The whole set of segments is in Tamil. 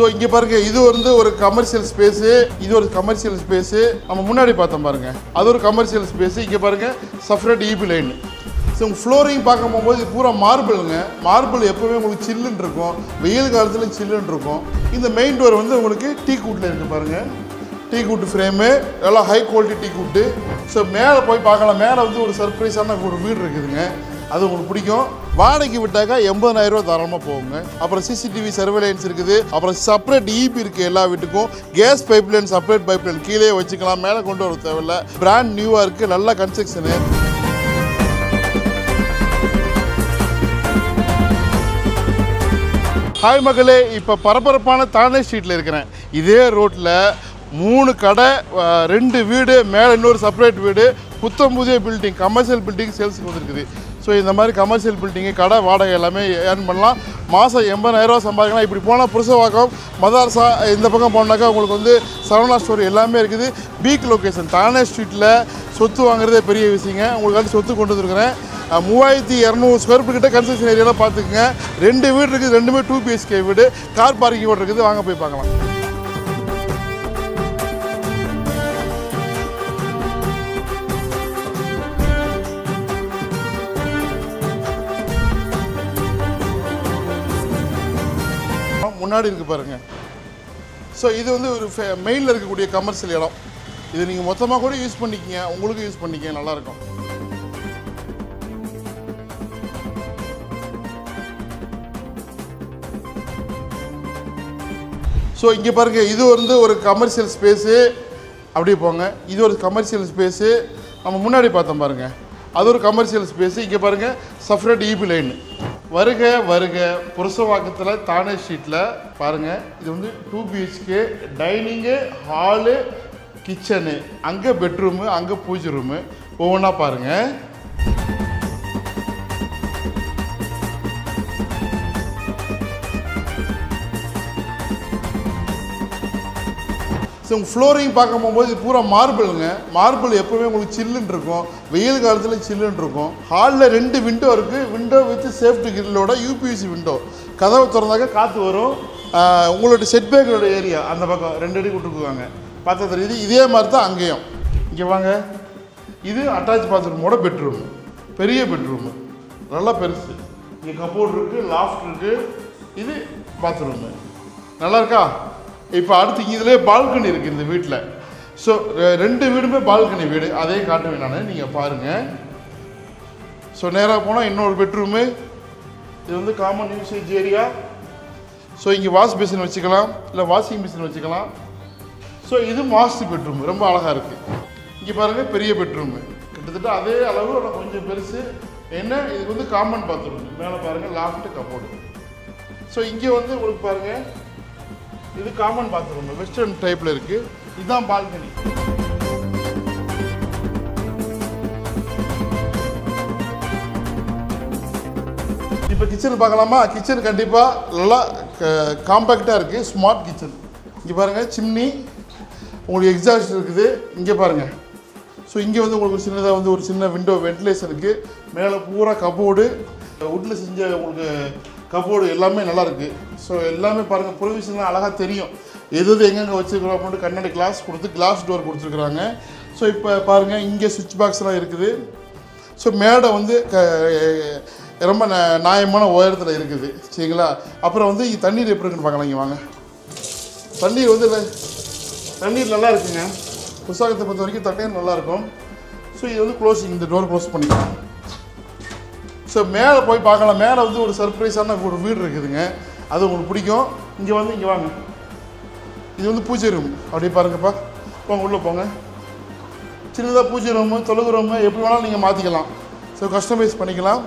ஸோ இங்கே பாருங்கள், இது வந்து ஒரு கமர்ஷியல் ஸ்பேஸு, இது ஒரு கமர்ஷியல் ஸ்பேஸு. நம்ம முன்னாடி பார்த்தோம் பாருங்கள், அது ஒரு கமர்ஷியல் ஸ்பேஸு. இங்கே பாருங்கள், செப்பரேட் ஈபி லைன். ஸோ உங்கள் ஃப்ளோரிங் பார்க்க போகும்போது இது பூரா மார்பிளுங்க. மார்பிள் எப்போவுமே உங்களுக்கு சில்லுன்னு இருக்கும், வெயில் காலத்தில் சில்லுன்னு இருக்கும். இந்த மெயின் டோர் வந்து உங்களுக்கு டீ கூட்டில் இருக்குது பாருங்கள், டீ கூட்டு ஃப்ரேமு, எல்லாம் ஹை குவாலிட்டி டீ கூட்டு. ஸோ மேலே போய் பார்க்கலாம், மேலே வந்து ஒரு சர்ப்ரைஸான ஒரு வீடு இருக்குதுங்க, அது உங்களுக்கு பிடிக்கும். வாடகைக்கு விட்டாக்கா 80,000 ரூபா தாராளமாக போகுங்க. அப்புறம் சிசிடிவி சர்வேலன்ஸ் இருக்குது, அப்புறம் செப்பரேட் ஈபி இருக்குது எல்லா வீட்டுக்கும். கேஸ் பைப்லைன் செப்பரேட் பைப்லைன் கீழே வச்சுக்கலாம், மேலே கொண்டு வர தேவையில்லை. பிராண்ட் நியூவாக இருக்குது, நல்ல கன்ஸ்ட்ரக்ஷனு. ஹாய் மகளே, இப்போ பரபரப்பான தானே ஸ்ட்ரீட்டில் இருக்கிறேன். இதே ரோட்டில் 3 கடை, 2 வீடு, மேலே இன்னொரு செப்பரேட் வீடு, புத்தம் புதிய பில்டிங், கமர்ஷியல் பில்டிங் சேல்ஸுக்கு வந்துருக்குது. ஸோ இந்த மாதிரி கமர்ஷியல் பில்டிங்கு, கடை வாடகை எல்லாமே ஏர்ன் பண்ணலாம். மாதம் 80,000 ரூபா சம்பாதிக்கலாம். இப்படி போனால் புருஷவாக்கம், மதார்சா, இந்த பக்கம் போனாக்கா உங்களுக்கு வந்து சரவணா ஸ்டோர் எல்லாமே இருக்குது. பீக் லொக்கேஷன் தானே ஸ்ட்ரீட்டில். சொத்து வாங்குறதே பெரிய விஷயங்க. உங்களுக்கு சொத்து கொண்டு வந்துருக்கிறேன். 3200 ஸ்கொயர் ஃபீட் கிட்ட கன்ஸ்ட்ரக்ஷன் ஏரியாவில் பார்த்துக்குங்க. 2 வீடு இருக்குது, 2மே 2 BHK வீடு, கார் பார்க்கிங் கூட இருக்குது. வாங்க போய் பார்க்கலாம். முன்னாடி இருக்குது பாருங்கள். ஸோ இது வந்து ஒரு மெயினில் இருக்கக்கூடிய கமர்ஷியல் இடம். இது நீங்கள் மொத்தமாக கூட யூஸ் பண்ணிக்கிங்க, உங்களுக்கு யூஸ் பண்ணிக்க நல்லாயிருக்கும். ஸோ இங்கே பாருங்கள், இது வந்து ஒரு கமர்ஷியல் ஸ்பேஸு. அப்படியே போங்க, இது ஒரு கமர்ஷியல் ஸ்பேஸு. நம்ம முன்னாடி பார்த்தோம் பாருங்கள், அது ஒரு கமர்ஷியல் ஸ்பேஸு. இங்கே பாருங்கள், செப்பரேட் ஈபி லைன். வருக வருக புருஷவாக்கத்தில் தானே ஸ்ட்ரீட்டில் பாருங்கள். இது வந்து 2 BHK, டைனிங்கு, ஹாலு, கிச்சனு, அங்கே பெட்ரூமு, அங்கே பூஜை ரூமு. ஒவ்வொன்றா பாருங்கள். ஸோ உங்கள் ஃப்ளோரிங் பார்க்க போகும்போது இது பூரா மார்பிளுங்க. மார்பிள் எப்போவுமே உங்களுக்கு சில்லுன்னு இருக்கும், வெயில் காலத்தில் சில்லுன்னு இருக்கும். ஹாலில் 2 விண்டோ இருக்குது, விண்டோ வித் சேஃப்டி கிரில்லோட UPVC விண்டோ. கதவை திறந்தாக்க காற்று வரும். உங்களோட செட்பேக்கோட ஏரியா அந்த பக்கம் 2 அடி விட்டுருக்குவாங்க, பார்த்தா தெரியுது. இதே மாதிரி தான் அங்கேயும். இங்கே வாங்க, இது அட்டாச் பாத்ரூமோட பெட்ரூம், பெரிய பெட்ரூமு, நல்லா பெருசு. இங்கே கப்போர்ட் இருக்குது, லாஃப்ட் இருக்குது. இது பாத்ரூமு நல்லா இருக்கா? இப்போ அடுத்து இதிலே பால்கனி இருக்குது இந்த வீட்டில். ஸோ 2 வீடுமே பால்கனி வீடு, அதே காட்டுவேன் நான், நீங்கள் பாருங்கள். ஸோ நேராக போனால் இன்னொரு பெட்ரூமு. இது வந்து காமன் யூசேஜ் ஏரியா. ஸோ இங்கே வாஷ் பேசின் வச்சுக்கலாம், இல்லை வாஷிங் மிஷின் வச்சுக்கலாம். ஸோ இது மாஸ்டர் பெட்ரூம், ரொம்ப அழகாக இருக்குது. இங்கே பாருங்கள், பெரிய பெட்ரூமு, கிட்டத்தட்ட அதே அளவு, ஆனால் கொஞ்சம் பெருசு. என்ன, இதுக்கு வந்து காமன் பாத்ரூம். மேலே பாருங்கள், லாஃப்ட்டு, கப்போர்டு. ஸோ இங்கே வந்து உங்களுக்கு பாருங்கள், இது காமன் பாத்ரூம், வெஸ்டர்ன் டைப்பில் இருக்குது. இதுதான் பால்கனி. இப்போ கிச்சன் பார்க்கலாமா? கிச்சன் கண்டிப்பாக நல்லா காம்பேக்டாக இருக்குது, ஸ்மார்ட் கிச்சன். இங்கே பாருங்கள், சிம்னி, உங்களுக்கு எக்ஸாஸ்ட் இருக்குது. இங்கே பாருங்கள். ஸோ இங்கே வந்து உங்களுக்கு சின்னதாக வந்து ஒரு சின்ன விண்டோ வென்டிலேஷன் இருக்குது. மேலே பூரா கபோர்டு, வுட்டில் செஞ்ச உங்களுக்கு கபோர்டு எல்லாமே நல்லா இருக்குது. ஸோ எல்லாமே பாருங்கள், ப்ரொவிஷன்லாம் அழகாக தெரியும், எது எங்கெங்கே வச்சுருக்கிறோம் அப்படின்ட்டு. கண்ணாடி கிளாஸ் கொடுத்து கிளாஸ் டோர் கொடுத்துருக்குறாங்க. ஸோ இப்போ பாருங்கள், இங்கே சுவிட்ச் பாக்ஸ்லாம் இருக்குது. ஸோ மேடை வந்து ரொம்ப நியாயமான உயரத்தில் இருக்குது, சரிங்களா? அப்புறம் வந்து தண்ணீர் எப்படி இருக்குன்னு பார்க்கலாம். இங்கே வாங்க, தண்ணீர் வந்து தண்ணீர் நல்லா இருக்குங்க. புஸ்தகத்தை பொறுத்த வரைக்கும் தண்ணீர் நல்லாயிருக்கும். ஸோ இது வந்து க்ளோசிங், இந்த டோர் க்ளோஸ் பண்ணிக்கலாம். ஸோ மேலே போய் பார்க்கலாம், மேலே வந்து ஒரு சர்ப்ரைஸான ஒரு வீடு இருக்குதுங்க, அது உங்களுக்கு பிடிக்கும். இங்கே வந்து இங்கே வாங்க, இது வந்து பூஜை ரூம். அப்படியே பாருங்கப்பா, போங்க உள்ளே போங்க. சின்னதாக பூஜை ரூமு, தொழுகு ரூமு, எப்படி வேணாலும் நீங்கள் மாற்றிக்கலாம். ஸோ கஸ்டமைஸ் பண்ணிக்கலாம்.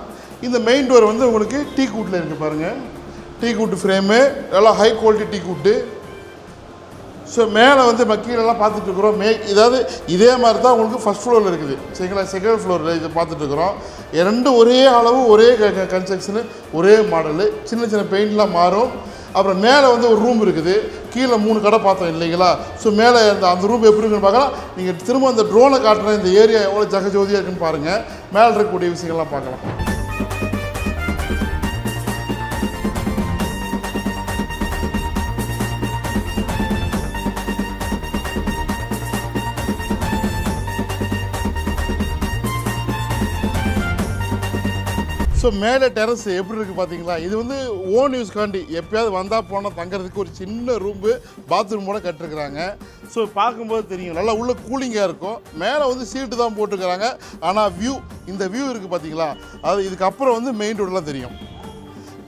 இந்த மெயின் டோர் வந்து உங்களுக்கு டீ கூட்டில் இருக்குது பாருங்கள், டீ கூட்டு ஃப்ரேமு, நல்லா ஹை குவாலிட்டி டீ கூட்டு. ஸோ மேலே வந்து கீழெல்லாம் பார்த்துட்ருக்குறோம். இதாவது இதே மாதிரி தான் உங்களுக்கு ஃபஸ்ட் ஃப்ளோரில் இருக்குது, சரிங்களா? செகண்ட் ஃப்ளோரில் இது பார்த்துட்ருக்குறோம். 2 ஒரே அளவு, ஒரே கன்ஸ்ட்ரக்ஷனு, ஒரே மாடலு, சின்ன சின்ன பெயிண்ட்லாம் மாறும். அப்புறம் மேலே வந்து ஒரு ரூம் இருக்குது, கீழே 3 கடை பார்த்தோம் இல்லைங்களா? ஸோ மேலே அந்த ரூம் எப்படி இருக்குன்னு பார்க்கலாம். நீங்கள் திரும்ப அந்த ட்ரோனை காட்டுற இந்த ஏரியா எவ்வளோ ஜகஜோதியாக இருக்குன்னு பாருங்கள். மேலே இருக்கக்கூடிய விஷயங்கள்லாம் பார்க்கலாம். ஸோ மேலே டெரஸ் எப்படி இருக்குது பார்த்தீங்களா? இது வந்து ஓன் யூஸ்காண்டி எப்போயாவது வந்தால் போனால் தங்குறதுக்கு ஒரு சின்ன ரூம்பு பாத்ரூமோட கட்டிருக்கிறாங்க. ஸோ பார்க்கும்போது தெரியும் நல்லா உள்ள கூலிங்காக இருக்கும். மேலே வந்து சீட்டு தான் போட்டுருக்கிறாங்க. ஆனால் இந்த வியூ இருக்குது பார்த்தீங்களா? அது இதுக்கப்புறம் வந்து மெயின் ரோடெலாம் தெரியும்.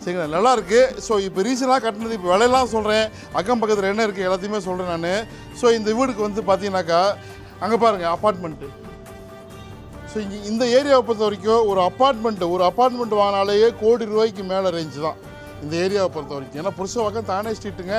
சரிங்களா, நல்லாயிருக்கு. ஸோ இப்போ ரீசனாக கட்டினது, இப்போ விலையெல்லாம் சொல்கிறேன், அக்கம் பக்கத்தில் என்ன இருக்குது எல்லாத்தையுமே சொல்கிறேன் நான். ஸோ இந்த வீடுக்கு வந்து பார்த்தீங்கன்னாக்கா அங்கே பாருங்கள் அப்பார்ட்மெண்ட்டு. ஸோ இங்கே இந்த ஏரியாவை பொறுத்த வரைக்கும் ஒரு அப்பார்ட்மெண்ட் வாங்கினாலேயே ₹1 கோடி மேலே ரேஞ்சு தான் இந்த ஏரியாவை பொறுத்த வரைக்கும். ஏன்னா புருஷவாக்கம் தானே ஸ்ட்ரீட்டுங்க.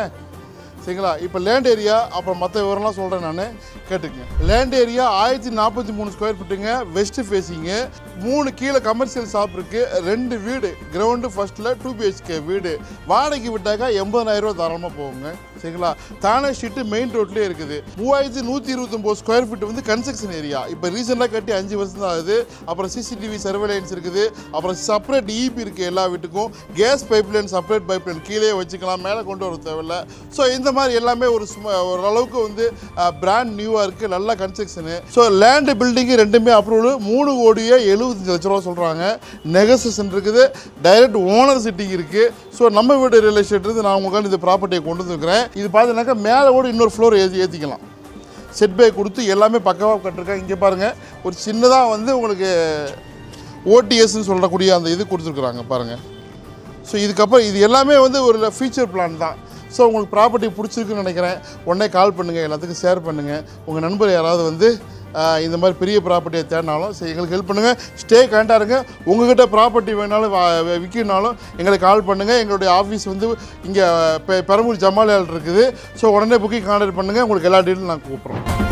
சரிங்களா, இப்போ லேண்ட் ஏரியா அப்புறம் மற்ற விவரம்லாம் சொல்கிறேன் நான், கேட்டுக்குங்க. லேண்ட் ஏரியா 1043 ஸ்கொயர் ஃபீட்டுங்க, வெஸ்ட் ஃபேஸிங்கு, 3 கீழே கமர்ஷியல் ஷாப் இருக்குது, 2 வீடு, கிரவுண்டு ஃபர்ஸ்ட்டில் 2 BHK வீடு. வாடகைக்கு விட்டாக்கா 80,000 தாராளமாக போகுங்க. சரிங்களா, தானே ஸ்ட்ரீட்டு மெயின் ரோட்லேயே இருக்குது. 3129 ஸ்கொயர் ஃபீட் வந்து கன்ஸ்ட்ரக்ஷன் ஏரியா. இப்போ ரீசெண்டாக கட்டி 5 வருஷம் தான் ஆகுது. அப்புறம் CCTV சர்வேலைன்ஸ் இருக்குது. அப்புறம் செப்பரேட் EB இருக்குது எல்லா வீட்டுக்கும். கேஸ் பைப்லைன், செப்பரேட் பைப்லைன் கீழே வச்சுக்கலாம், மேலே கொண்டு வர தேவையில்லை. ஸோ இந்த மாதிரி எல்லாமே ஓரளவுக்கு வந்து பிராண்ட் நியூவாக இருக்குது, நல்ல கன்ஸ்ட்ரக்ஷனு. ஸோ லேண்டு பில்டிங்கு ரெண்டுமே அப்ரூவல். ₹3,75,00,000 சொல்கிறாங்க. நெகோசியேஷன் இருக்குது, டைரக்ட் ஓனர் சிட்டிங் இருக்குது. ஸோ நம்ம வீடு ரியல் எஸ்டேட் இருந்து நான் உங்களுக்கு இந்த ப்ராப்பர்ட்டியை கொண்டு வந்துருக்கிறேன். இது பார்த்தீங்கன்னாக்கா மேலே கூட இன்னொரு ஃப்ளோர் ஏற்றிக்கலாம். செட் பேக் கொடுத்து எல்லாமே பக்கவாக கட்டிருக்கேன். இங்கே பாருங்கள், ஒரு சின்னதாக வந்து உங்களுக்கு OTSன்னு சொல்லக்கூடிய அந்த இது கொடுத்துருக்குறாங்க பாருங்கள். ஸோ இதுக்கப்புறம் இது எல்லாமே வந்து ஒரு ஃபியூச்சர் பிளான் தான். ஸோ உங்களுக்கு ப்ராப்பர்ட்டி பிடிச்சிருக்குன்னு நினைக்கிறேன். உடனே கால் பண்ணுங்கள், எல்லாத்துக்கும் ஷேர் பண்ணுங்கள். உங்கள் நண்பர் யாராவது வந்து இந்த மாதிரி பெரிய ப்ராப்பர்ட்டியை தேடினாலும் சரி எங்களுக்கு ஹெல்ப் பண்ணுங்கள். ஸ்டே கரெக்டாக இருங்க. உங்கள்கிட்ட ப்ராப்பர்ட்டி வேணாலும் விற்கணுனாலும் எங்களுக்கு கால் பண்ணுங்கள். எங்களுடைய ஆஃபீஸ் வந்து இங்கே பெரம்பூர் ஜமாலியால் இருக்குது. ஸோ உடனே புக்கிங் கான்டாக்ட் பண்ணுங்கள். உங்களுக்கு எல்லா டீட்டெயிலும் நான் கூப்பிட்றோம்.